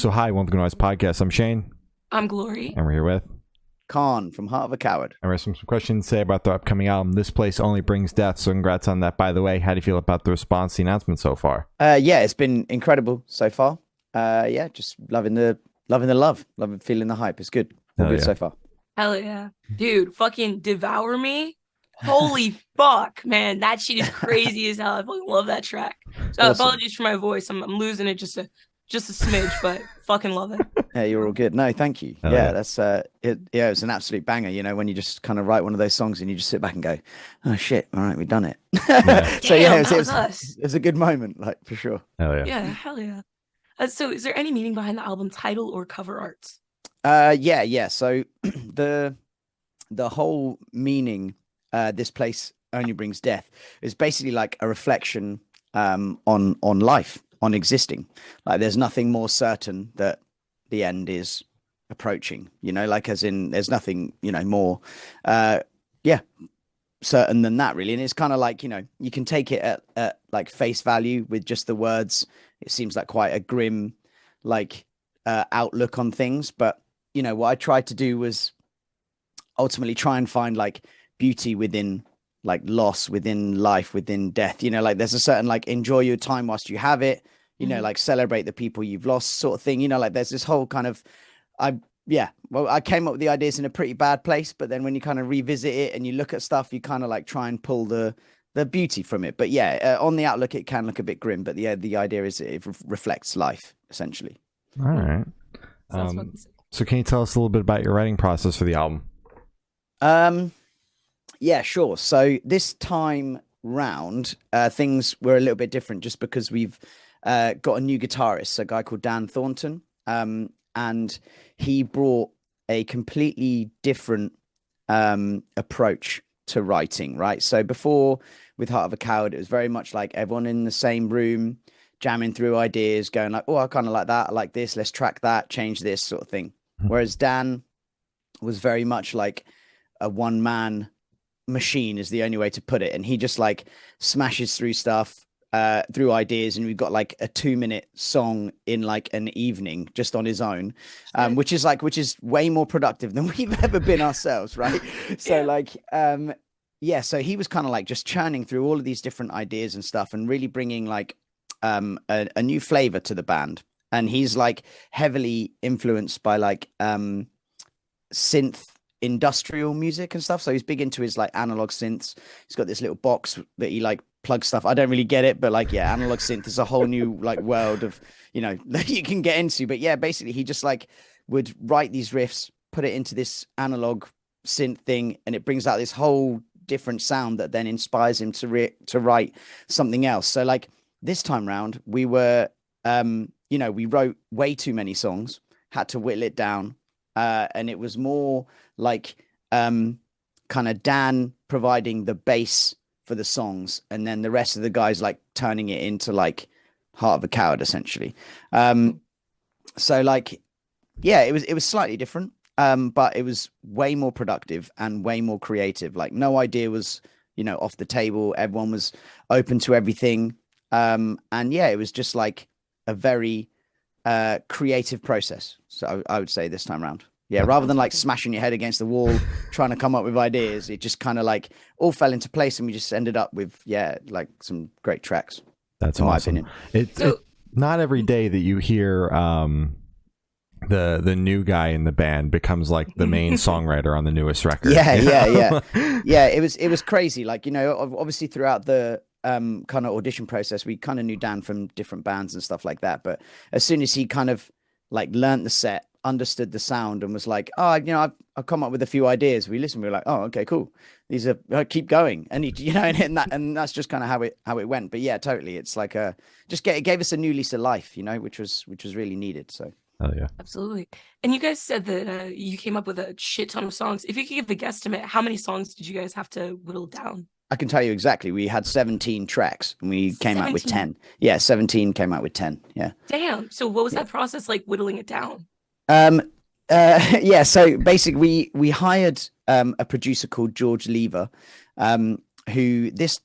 So hi, One Thing Noise Podcast. I'm Shane. I'm Glory. And we're here with Kaan from Heart of a Coward. And we have some questions to say about their upcoming album, This Place Only Brings Death. So congrats on that, by the way. How do you feel about the response to the announcement so far? Yeah, it's been incredible so far. Yeah, just loving the love. Loving feeling the hype. It's good. All good so far. Hell yeah. Dude, fucking Devour Me. Holy fuck, man. That shit is crazy as hell. I fucking love that track. So awesome. Apologies for my voice. I'm losing it just a smidge, but fucking love it. Yeah, you're all good. No, thank you. That's it. Yeah, it was an absolute banger. You know, when you just kind of write one of those songs and you just sit back and go, "Oh shit, all right, we've done it." Yeah. So Damn, it was a good moment, like for sure. Hell yeah. Yeah, hell yeah. So, is there any meaning behind the album title or cover arts? Yeah. So the whole meaning, This Place Only Brings Death, is basically like a reflection on life, on existing. Like there's nothing more certain that the end is approaching, you know, like as in there's nothing, you know, more certain than that really. And it's kind of like, you know, you can take it at like face value with just the words. It seems like quite a grim like outlook on things, but you know what I tried to do was ultimately try and find like beauty within like loss, within life, within death. You know, like there's a certain like enjoy your time whilst you have it, you know, like celebrate the people you've lost sort of thing. You know, like there's this whole kind of I came up with the ideas in a pretty bad place, but then when you kind of revisit it and you look at stuff, you kind of like try and pull the beauty from it. But yeah, on the outlook it can look a bit grim, but yeah, the idea is it reflects life essentially. All right. So can you tell us a little bit about your writing process for the album? Yeah, sure. So this time round, things were a little bit different just because we've got a new guitarist, a guy called Dan Thornton, and he brought a completely different approach to writing, right? So before with Heart of a Coward, it was very much like everyone in the same room, jamming through ideas, going like, oh, I kind of like that, I like this, let's track that, change this sort of thing. Whereas Dan was very much like a one-man machine is the only way to put it. And he just like smashes through stuff, through ideas. And we've got like a 2-minute song in like an evening just on his own, which is way more productive than we've ever been ourselves. Right. So so he was kind of like just churning through all of these different ideas and stuff and really bringing like a new flavor to the band. And he's like heavily influenced by like synth industrial music and stuff. So he's big into his like analog synths. He's got this little box that he like plugs stuff. I don't really get it, but like, yeah, analog synth is a whole new like world of, you know, that you can get into. But yeah, basically he just like would write these riffs, put it into this analog synth thing, and it brings out this whole different sound that then inspires him to write something else. So like this time round, we were, you know, we wrote way too many songs, had to whittle it down. And it was more like kind of Dan providing the bass for the songs, and then the rest of the guys like turning it into like Heart of a Coward essentially. So like, yeah, it was slightly different, but it was way more productive and way more creative. Like no idea was, you know, off the table. Everyone was open to everything. And yeah, it was just like a very creative process. So I would say this time around. Yeah, rather than like smashing your head against the wall, trying to come up with ideas, it just kind of like all fell into place, and we just ended up with like some great tracks. That's awesome. My opinion. It's not every day that you hear the new guy in the band becomes like the main songwriter on the newest record. Yeah. It was crazy. Like, you know, obviously throughout the kind of audition process, we kind of knew Dan from different bands and stuff like that. But as soon as he kind of like learned the set, understood the sound, and was like, oh, you know, I've come up with a few ideas. We listened, we were like, oh, okay, cool. These are keep going, and he, you know, and that's just kind of how it went. But yeah, totally, it's like it gave us a new lease of life, you know, which was really needed. So. Oh yeah, absolutely. And you guys said that you came up with a shit ton of songs. If you could give a guesstimate, how many songs did you guys have to whittle down? I can tell you exactly. We had 17 tracks and we came out with 10. Yeah, 17 came out with 10. Yeah. Damn. So what was that process like, whittling it down? Yeah. So basically we hired a producer called George Lever, who this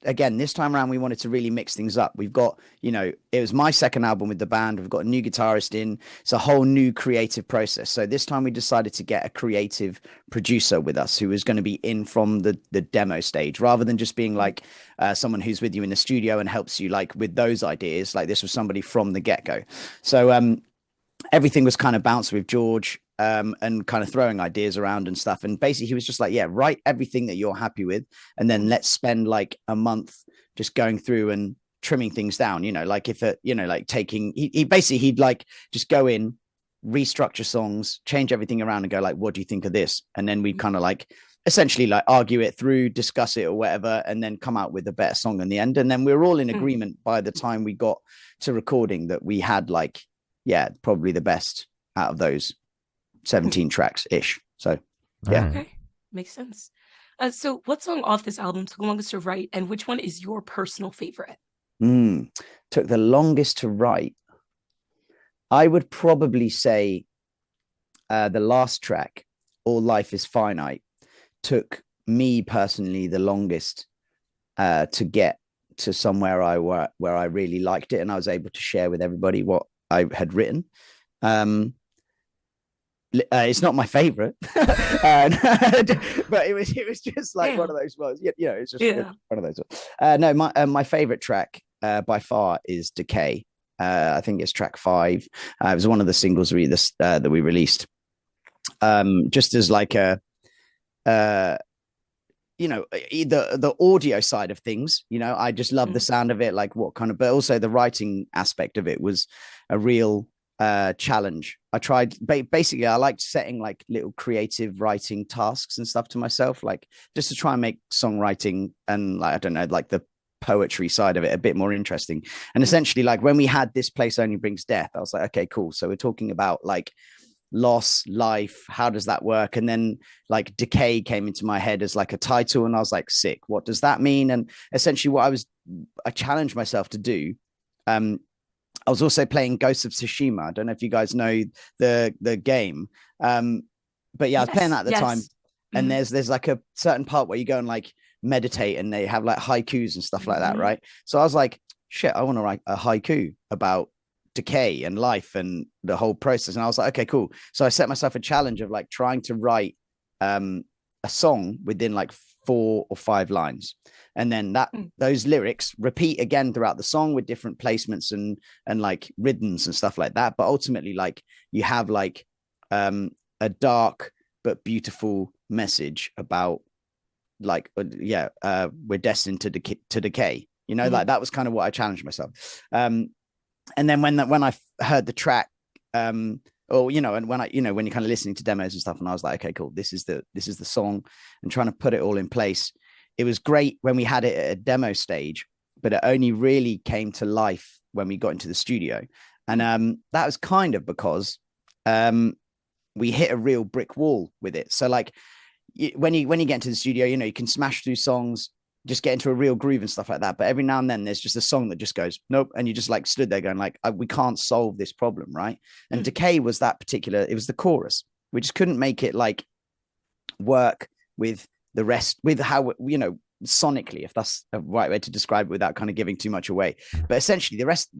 time around we wanted to really mix things up. We've got, it was my second album with the band. We've got a new guitarist in. It's a whole new creative process. So this time we decided to get a creative producer with us who was going to be in from the demo stage, rather than just being like someone who's with you in the studio and helps you like with those ideas. Like this was somebody from the get-go. So everything was kind of bounced with George, and kind of throwing ideas around and stuff. And basically he was just like, yeah, write everything that you're happy with. And then let's spend like a month just going through and trimming things down, like if it, like taking, he'd like just go in, restructure songs, change everything around and go like, what do you think of this? And then we'd kind of like essentially like argue it through, discuss it or whatever, and then come out with a better song in the end. And then we were all in agreement by the time we got to recording that we had like, yeah, probably the best out of those 17 tracks ish. So yeah. Okay, makes sense. So what song off this album took the longest to write, and which one is your personal favorite? Took the longest to write. I would probably say the last track, All Life is Finite, took me personally the longest to get to somewhere where I really liked it and I was able to share with everybody what I had written. It's not my favorite, but it was just like one of those ones. It's just one of those ones. No, my favorite track by far is Decay. I think it's track 5. It was one of the singles that we released. Just as like a the audio side of things, I just love the sound of it, like but also the writing aspect of it was a real challenge. I tried basically I liked setting like little creative writing tasks and stuff to myself, like just to try and make songwriting and like I don't know, like the poetry side of it a bit more interesting. And essentially like when we had This Place Only Brings Death, I was like, okay, cool, so we're talking about like loss, life, how does that work? And then like decay came into my head as like a title and I was like, sick, what does that mean? And essentially what I challenged myself to do. I was also playing Ghosts of Tsushima. I don't know if you guys know the game. But yeah, I was playing that at the time. And there's like a certain part where you go and like meditate and they have like haikus and stuff like that, right? So I was like, shit, I want to write a haiku about decay and life and the whole process. And I was like, okay, cool. So I set myself a challenge of like trying to write a song within like 4 or 5 lines. And then those lyrics repeat again throughout the song with different placements and like rhythms and stuff like that. But ultimately, like you have like a dark but beautiful message about like, we're destined to decay, like that was kind of what I challenged myself. And then when I heard the track, and when you're kind of listening to demos and stuff, and I was like, okay, cool, this is the song, and trying to put it all in place. It was great when we had it at a demo stage, but it only really came to life when we got into the studio. And that was kind of because we hit a real brick wall with it. So like when you get into the studio, you can smash through songs, just get into a real groove and stuff like that. But every now and then there's just a song that just goes, nope. And you just like stood there going like, we can't solve this problem. Right. And Decay was that particular, it was the chorus. We just couldn't make it like work with the rest, with how, sonically, if that's a right way to describe it without kind of giving too much away. But essentially the rest,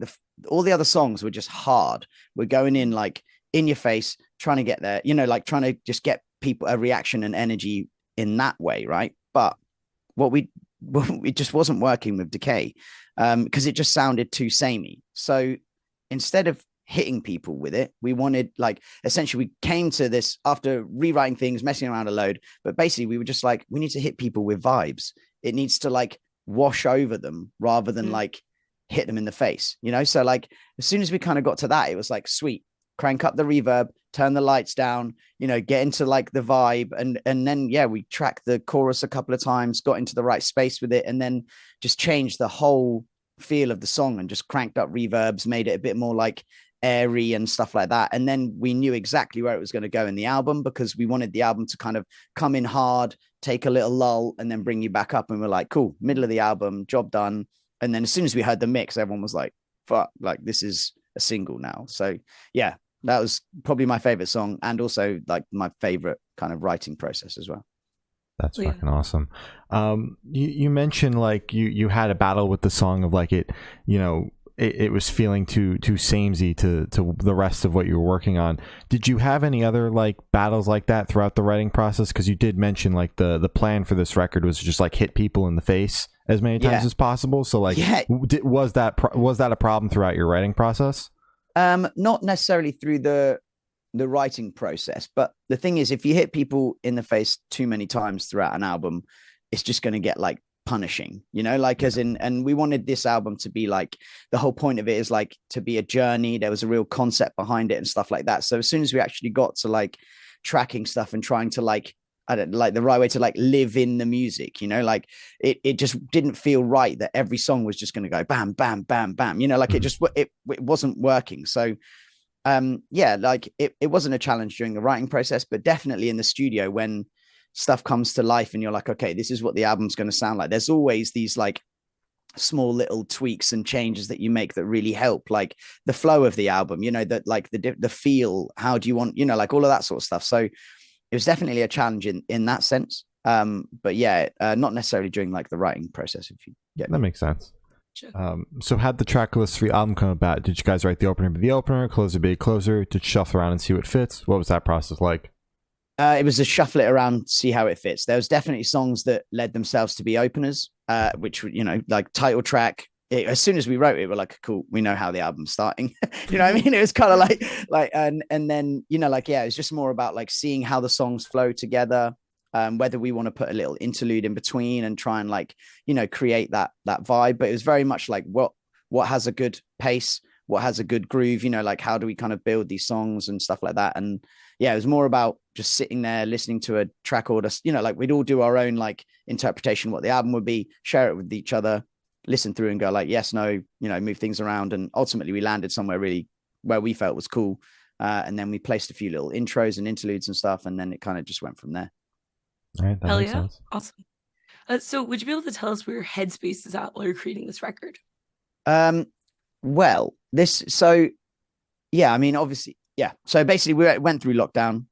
all the other songs were just hard. We're going in like in your face, trying to get there, like trying to just get people a reaction and energy in that way. Right. But it just wasn't working with Decay because it just sounded too samey. So instead of hitting people with it, we wanted like, essentially we came to this after rewriting things, messing around a load, but basically we were just like, we need to hit people with vibes. It needs to like wash over them rather than like hit them in the face, So like as soon as we kind of got to that, it was like, sweet, crank up the reverb, turn the lights down, get into like the vibe. And then, we tracked the chorus a couple of times, got into the right space with it, and then just changed the whole feel of the song and just cranked up reverbs, made it a bit more like airy and stuff like that. And then we knew exactly where it was going to go in the album because we wanted the album to kind of come in hard, take a little lull, and then bring you back up. And we're like, cool, middle of the album, job done. And then as soon as we heard the mix, everyone was like, fuck, like this is a single now. So yeah, that was probably my favorite song and also like my favorite kind of writing process as well. That's Yeah. fucking awesome. You mentioned like you had a battle with the song of like it, you know, it was feeling too samey to the rest of what you were working on. Did you have any other like battles like that throughout the writing process? Because you did mention like the plan for this record was just like hit people in the face as many times as possible. So like, was that a problem throughout your writing process? Not necessarily through the writing process, but the thing is, if you hit people in the face too many times throughout an album, it's just going to get like punishing, you know, like as in, and we wanted this album to be like, the whole point of it is like to be a journey. There was a real concept behind it and stuff like that. So as soon as we actually got to like tracking stuff and trying to like, I don't like the right way to like live in the music, you know, like it just didn't feel right that every song was just going to go bam, bam, bam, bam, you know, like it wasn't working. So like it wasn't a challenge during the writing process, but definitely in the studio when stuff comes to life and you're like, okay, this is what the album's going to sound like. There's always these like small little tweaks and changes that you make that really help, like the flow of the album, you know, that like the feel, how do you want, you know, like all of that sort of stuff. So it was definitely a challenge in that sense. But yeah, not necessarily during like the writing process, if you get that me. makes sense. So had the track list for the album come about? Did you guys write the opener be the opener, closer be a closer? Did you shuffle around and see what fits? What was that process like? It was a shuffle it around, see how it fits. There was definitely songs that led themselves to be openers, which, you know, like title track. As soon as we wrote it, we're like, cool, we know how the album's starting. You know what I mean? It was kind of like, and then, you know, like, yeah, it's just more about like seeing how the songs flow together, whether we want to put a little interlude in between and try and like, you know, create that vibe. But it was very much like what has a good pace, what has a good groove, you know, like how do we kind of build these songs and stuff like that. And yeah, it was more about just sitting there listening to a track order, you know, like we'd all do our own like interpretation of what the album would be, share it with each other, listen through and go like, yes, no, you know, move things around. And ultimately we landed somewhere really where we felt was cool. And then we placed a few little intros and interludes and stuff. And then it kind of just went from there. All right, that makes sense. Awesome. So would you be able to tell us where your headspace is at while you're creating this record? Well, so yeah, I mean, obviously, yeah. So basically we went through lockdown.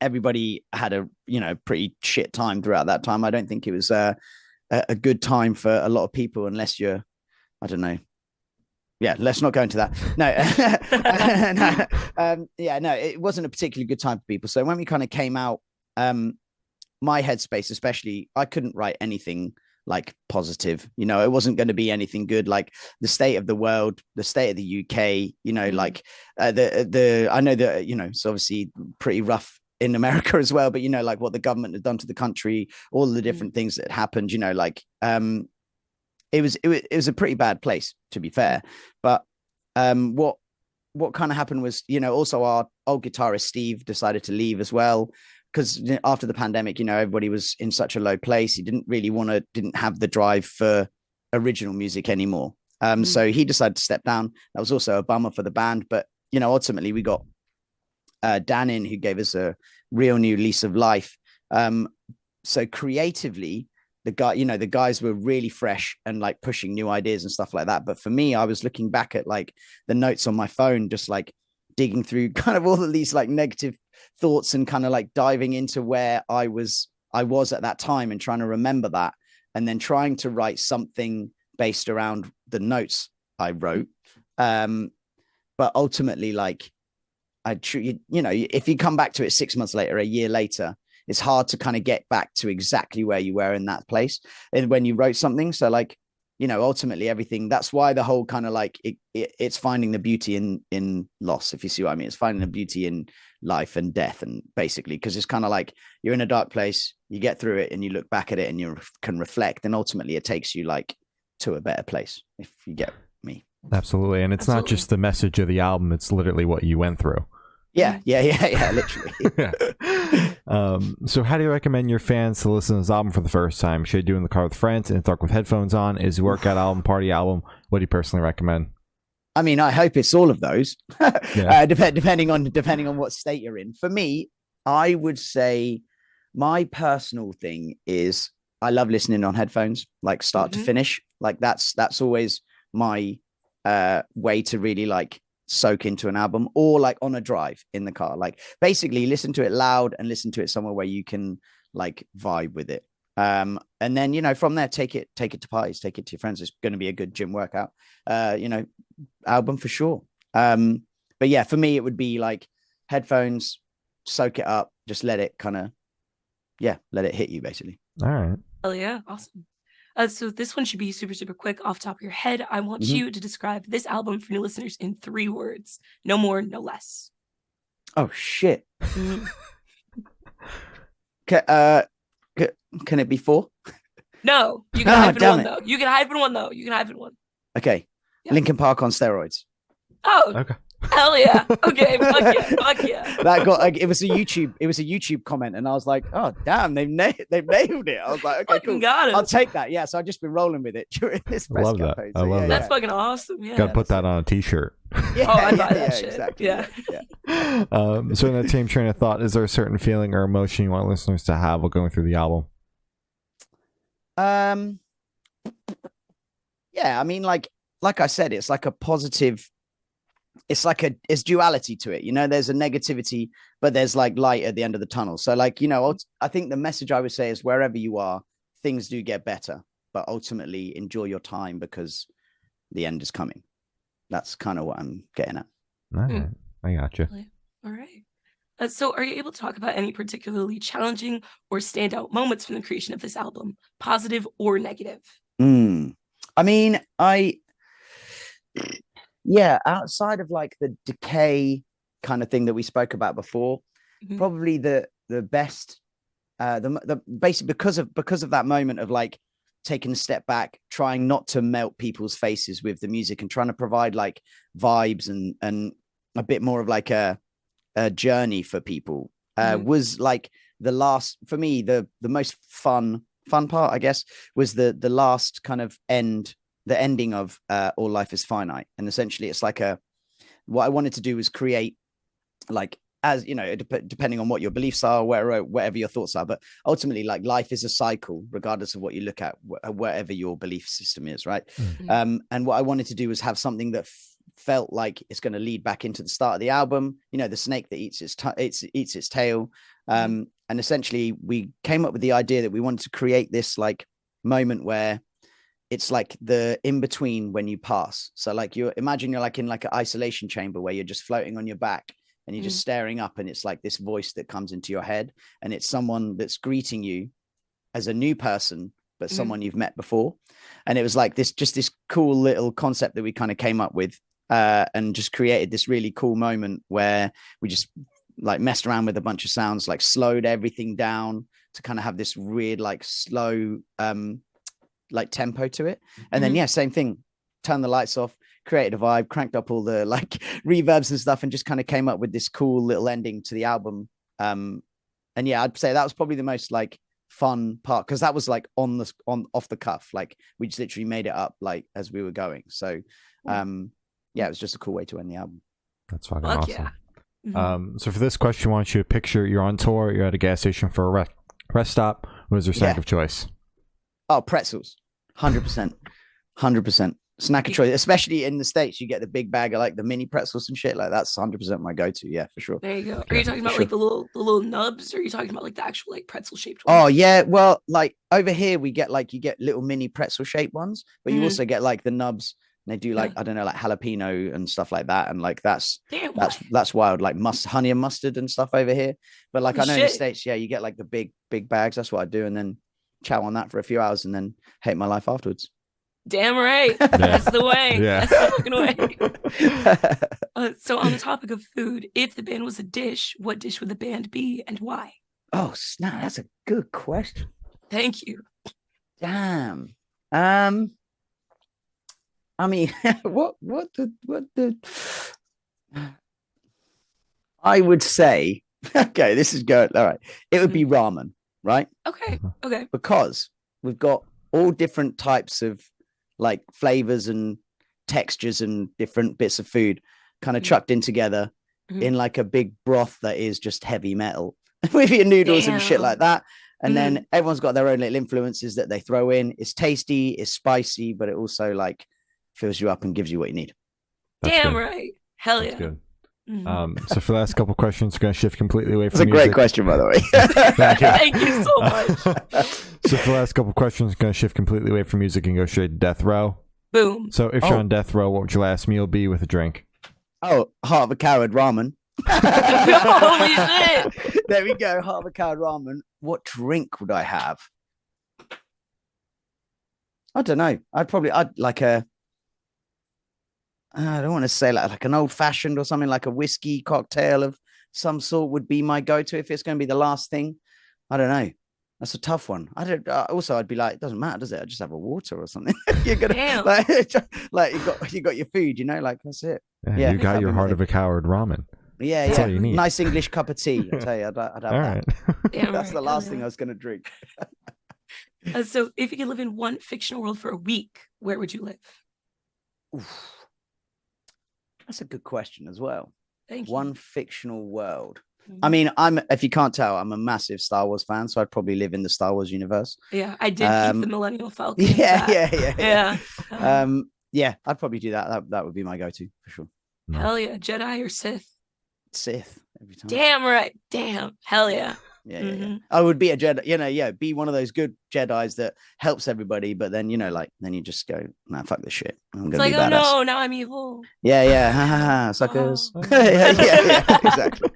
Everybody had a, you know, pretty shit time throughout that time. I don't think it was a good time for a lot of people unless you're, I don't know. Yeah, let's not go into that. No, no, it wasn't a particularly good time for people. So when we kind of came out, my headspace, especially, I couldn't write anything like positive, you know, it wasn't going to be anything good. Like the state of the world, the state of the UK, you know, like I know that, you know, it's obviously pretty rough in America as well, but you know, like what the government had done to the country, all the different things that happened, you know, like it was a pretty bad place, to be fair. But what kind of happened was, you know, also our old guitarist Steve decided to leave as well, because after the pandemic, you know, everybody was in such a low place. He didn't have the drive for original music anymore. So he decided to step down. That was also a bummer for the band. But, you know, ultimately we got Dan in, who gave us a real new lease of life. So creatively, the guys were really fresh and like pushing new ideas and stuff like that. But for me, I was looking back at like the notes on my phone, just like digging through kind of all of these like negative thoughts and kind of like diving into where I was at that time and trying to remember that, and then trying to write something based around the notes I wrote. But ultimately, like you know, if you come back to it 6 months later, a year later, it's hard to kind of get back to exactly where you were in that place and when you wrote something. So like, you know, ultimately everything, that's why the whole kind of like it's finding the beauty in loss, if you see what I mean. It's finding the beauty in life and death, and basically, because it's kind of like you're in a dark place, you get through it and you look back at it and you can reflect, and ultimately it takes you like to a better place, if you get me. Absolutely. And it's not just the message of the album, it's literally what you went through. Yeah, literally. So how do you recommend your fans to listen to this album for the first time? Should they do it in the car with friends, in the dark with headphones on? Is it a workout album, party album? What do you personally recommend? I mean, I hope it's all of those. Depending on what state you're in. For me, I would say my personal thing is I love listening on headphones, like start to finish. Like that's always my way to really like soak into an album, or like on a drive in the car, like basically listen to it loud and listen to it somewhere where you can like vibe with it. And then, you know, from there, take it to parties, take it to your friends. It's going to be a good gym workout, you know, album for sure. But yeah, for me, it would be like headphones, soak it up, just let it kind of, let it hit you basically. All right. Oh yeah, awesome. So this one should be super, super quick off the top of your head. I want you to describe this album for new listeners in 3 words. No more, no less. Oh, shit. Mhm. Can it be 4? No, you can hyphen one, though. You can hyphen one, though. You can hyphen one. Okay. Yeah. Linkin Park on steroids. Oh, okay. Hell yeah. Okay, fuck yeah. That got like, it was a YouTube comment, and I was like, oh damn, they've nailed it. I was like, okay, cool. Got it. I'll take that. Yeah, so I've just been rolling with it during this press love that. campaign. I love that. That's fucking awesome. Yeah. Gotta put that on a t-shirt. Yeah, I'd buy that shit. Exactly. Yeah. So in that same train of thought, is there a certain feeling or emotion you want listeners to have while going through the album? Yeah, I mean, like I said, it's like a positive. It's like it's duality to it, you know. There's a negativity, but there's like light at the end of the tunnel. So, like, you know, I think the message I would say is wherever you are, things do get better, but ultimately enjoy your time because the end is coming. That's kind of what I'm getting at. All right. I got you. All right. So are you able to talk about any particularly challenging or standout moments from the creation of this album, positive or negative? I mean, outside of like the decay kind of thing that we spoke about before, probably the best, the basically because of that moment of like taking a step back, trying not to melt people's faces with the music and trying to provide like vibes and a bit more of like a journey for people, was like the last, for me, the most fun part, I guess, was the last kind of the ending of All Life is Finite. And essentially it's like what I wanted to do was create, like, as you know, depending on what your beliefs are, whatever your thoughts are, but ultimately, like, life is a cycle regardless of what you look at, whatever your belief system is, right? And what I wanted to do was have something that felt like it's going to lead back into the start of the album, you know, the snake that eats its tail. And essentially we came up with the idea that we wanted to create this like moment where it's like the in between when you pass. So like imagine you're like in like an isolation chamber where you're just floating on your back and you're just staring up, and it's like this voice that comes into your head, and it's someone that's greeting you as a new person, but someone you've met before. And it was like this cool little concept that we kind of came up with, and just created this really cool moment where we just like messed around with a bunch of sounds, like slowed everything down to kind of have this weird, like slow, like tempo to it. And then, same thing, turn the lights off, created a vibe, cranked up all the like reverbs and stuff, and just kind of came up with this cool little ending to the album. And yeah, I'd say that was probably the most like fun part, because that was like off the cuff, like we just literally made it up like as we were going. So yeah, it was just a cool way to end the album. That's fucking awesome. So for this question, I want you to picture you're on tour, you're at a gas station for a rest stop. What is your snack of choice? Oh, pretzels. 100% snack of choice, especially in the States. You get the big bag of like the mini pretzels and shit. Like that's 100% my go-to. Yeah, for sure. There you go. Are you talking about like the little nubs, or are you talking about like the actual like pretzel shaped ones? Oh yeah, well, like over here we get like, you get little mini pretzel shaped ones, but you also get like the nubs. And they do like I don't know, like jalapeno and stuff like that, and like that's wild, like honey and mustard and stuff over here. But like I know in the States, you get like the big bags. That's what I do, and then chow on that for a few hours, and then hate my life afterwards. Damn right. That's the way. That's the fucking way. So on the topic of food, if the band was a dish, what dish would the band be and why? Oh snap, that's a good question. Thank you. Damn. I mean, what the I would say, okay, this is good. All right. It would be ramen, right? Okay. Because we've got all different types of like flavors and textures and different bits of food kind of chucked in together in like a big broth that is just heavy metal with your noodles and shit like that. And then everyone's got their own little influences that they throw in. It's tasty, it's spicy, but it also like fills you up and gives you what you need. Damn right. Hell yeah. So for the last couple questions, we're going to shift completely away from It's a music. great question, by the way. Thank you so much. So for the last couple questions, we're going to shift completely away from music and go straight to death row. Boom. So if you're on death row, what would your last meal be with a drink? Oh, Heart of a Coward ramen. Holy shit. There we go. Heart of a Coward ramen. What drink would I have? I don't know. I'd like a. I don't want to say like an old fashioned or something, like a whiskey cocktail of some sort would be my go to if it's going to be the last thing. I don't know. That's a tough one. I don't. Also, I'd be like, it doesn't matter, does it? I just have a water or something. You're gonna Damn. like you got your food, like that's it. Yeah, you got your Heart of a Coward ramen. Yeah, That's yeah. all you need. Nice English cup of tea. I tell you, I'd have All that. right. Damn That's right. the last thing I was going to drink. So if you could live in one fictional world for a week, where would you live? Oof. That's a good question as well. Thank you. One fictional world. Mhm. I mean, if you can't tell, I'm a massive Star Wars fan, so I'd probably live in the Star Wars universe. Yeah, I did keep the Millennial Falcon. Yeah. Yeah. Yeah, I'd probably do that. That would be my go-to for sure. Hell yeah, Jedi or Sith? Sith every time. Damn right. Damn. Hell yeah. Yeah. I would be a Jedi, be one of those good Jedis that helps everybody, but then then you just go, nah, fuck this shit. I'm It's gonna like, be oh badass. no, now I'm evil. Yeah, ha, ha, ha, suckers. Oh. yeah, exactly.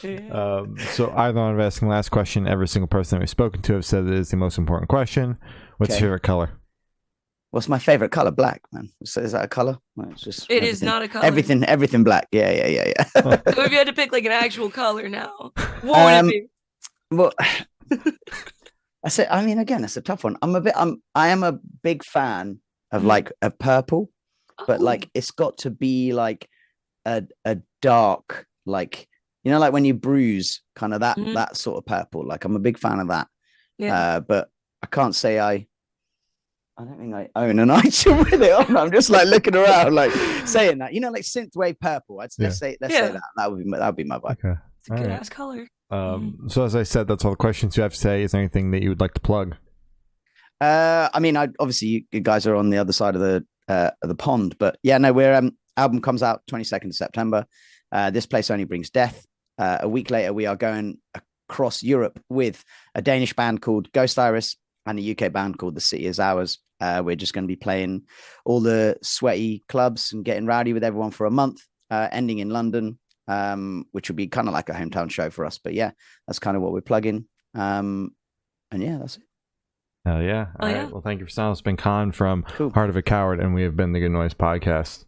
Yeah. So either one of asking the last question, every single person that we've spoken to have said it is the most important question. What's your favorite color? What's my favorite color? Black, man. Is that a color? Well, it's just It is not a color. Everything black. Yeah. So if you had to pick like an actual color now, what would it be? Well, I mean, again, it's a tough one. I am a big fan of of purple, but Oh. like it's got to be like a dark, like like when you bruise, kind of that sort of purple. Like I'm a big fan of that. Yeah. But I can't say I don't think I own an item with it on. I'm just like looking around, like saying that, like synthwave purple. Let's say that. That would be my vibe. Okay. It's a good ass color. So as I said, that's all the questions you have to say. Is there anything that you would like to plug? I mean, obviously you guys are on the other side of the pond, but yeah, no, we're album comes out 22nd of September. This Place Only Brings Death. A week later, we are going across Europe with a Danish band called Ghost Iris and a UK band called The City Is Ours. We're just going to be playing all the sweaty clubs and getting rowdy with everyone for a month, ending in London, which will be kind of like a hometown show for us. But yeah, that's kind of what we're plugging. And yeah, that's it. Hell yeah. All right. Well, thank you for sounding. It's been Kaan from Cool. Heart of a Coward, and we have been the Good Noise Podcast.